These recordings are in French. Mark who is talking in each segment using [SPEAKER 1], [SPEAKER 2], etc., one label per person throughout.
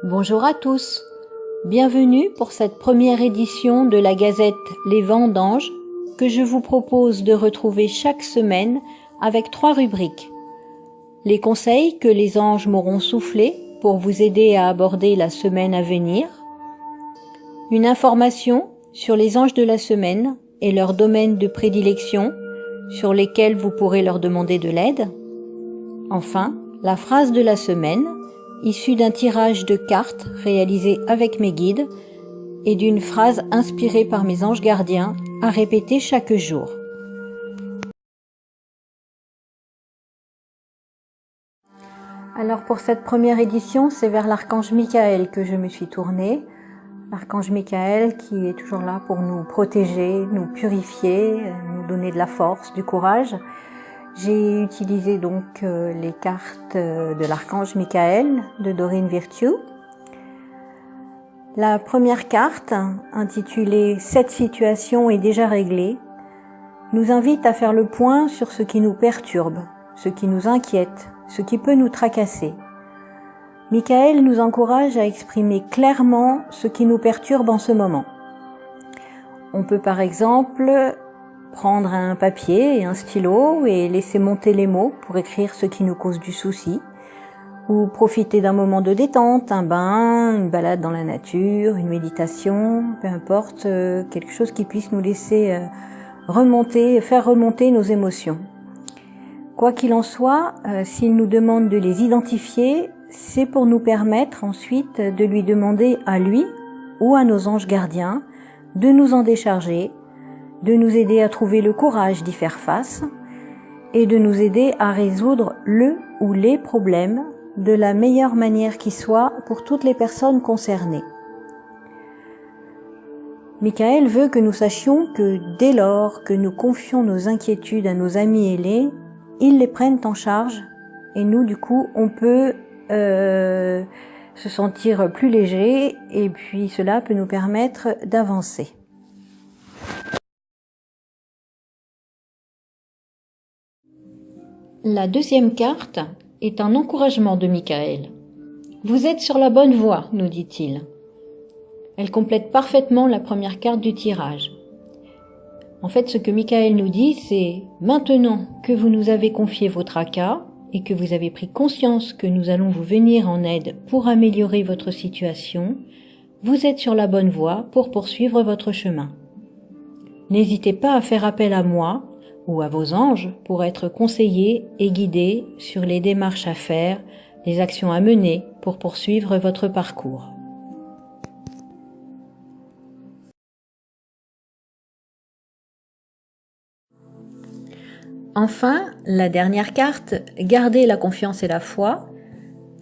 [SPEAKER 1] Bonjour à tous, bienvenue pour cette première édition de la Gazette Les Vendanges que je vous propose de retrouver chaque semaine avec 3 rubriques. Les conseils que les anges m'auront soufflés pour vous aider à aborder la semaine à venir. Une information sur les anges de la semaine et leurs domaines de prédilection sur lesquels vous pourrez leur demander de l'aide. Enfin, la phrase de la semaine, issue d'un tirage de cartes réalisé avec mes guides et d'une phrase inspirée par mes anges gardiens à répéter chaque jour. Alors pour cette première édition, c'est vers l'archange Michael que je me suis tournée. L'archange Michael qui est toujours là pour nous protéger, nous purifier, nous donner de la force, du courage. J'ai utilisé donc les cartes de l'archange Michael de Dorine Virtue. La première carte, intitulée « Cette situation est déjà réglée », nous invite à faire le point sur ce qui nous perturbe, ce qui nous inquiète, ce qui peut nous tracasser. Michael nous encourage à exprimer clairement ce qui nous perturbe en ce moment. On peut par exemple prendre un papier et un stylo et laisser monter les mots pour écrire ce qui nous cause du souci, ou profiter d'un moment de détente, un bain, une balade dans la nature, une méditation, peu importe, quelque chose qui puisse nous laisser faire remonter nos émotions. Quoi qu'il en soit, s'il nous demande de les identifier, c'est pour nous permettre ensuite de lui demander à lui ou à nos anges gardiens de nous en décharger, de nous aider à trouver le courage d'y faire face et de nous aider à résoudre le ou les problèmes de la meilleure manière qui soit pour toutes les personnes concernées. Michael veut que nous sachions que dès lors que nous confions nos inquiétudes à nos amis ailés, ils les prennent en charge et nous du coup on peut se sentir plus léger et puis cela peut nous permettre d'avancer. La deuxième carte est un encouragement de Michael. Vous êtes sur la bonne voie, nous dit-il. Elle complète parfaitement la première carte du tirage. En fait, ce que Michael nous dit, c'est maintenant que vous nous avez confié vos tracas et que vous avez pris conscience que nous allons vous venir en aide pour améliorer votre situation, vous êtes sur la bonne voie pour poursuivre votre chemin. N'hésitez pas à faire appel à moi ou à vos anges pour être conseillés et guidés sur les démarches à faire, les actions à mener pour poursuivre votre parcours. Enfin, la dernière carte, garder la confiance et la foi,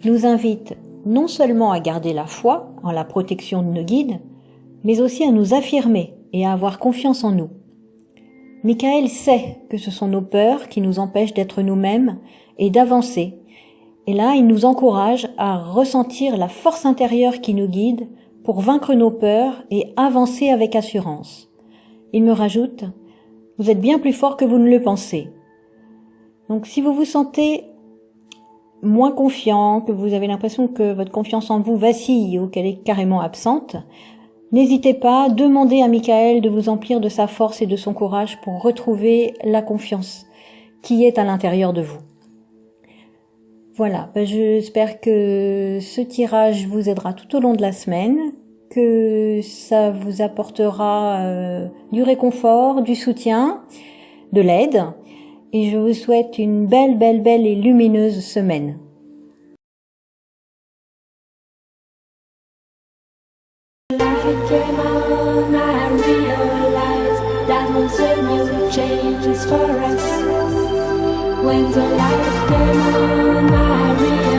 [SPEAKER 1] nous invite non seulement à garder la foi en la protection de nos guides, mais aussi à nous affirmer et à avoir confiance en nous. Michael sait que ce sont nos peurs qui nous empêchent d'être nous-mêmes et d'avancer. Et là, il nous encourage à ressentir la force intérieure qui nous guide pour vaincre nos peurs et avancer avec assurance. Il me rajoute, vous êtes bien plus fort que vous ne le pensez. Donc si vous vous sentez moins confiant, que vous avez l'impression que votre confiance en vous vacille ou qu'elle est carrément absente, n'hésitez pas, demandez à Michael de vous emplir de sa force et de son courage pour retrouver la confiance qui est à l'intérieur de vous. Voilà, j'espère que ce tirage vous aidera tout au long de la semaine, que ça vous apportera du réconfort, du soutien, de l'aide, et je vous souhaite une belle et lumineuse semaine.
[SPEAKER 2] Light came on, I realized that was a new change for us. When the light came on, I realized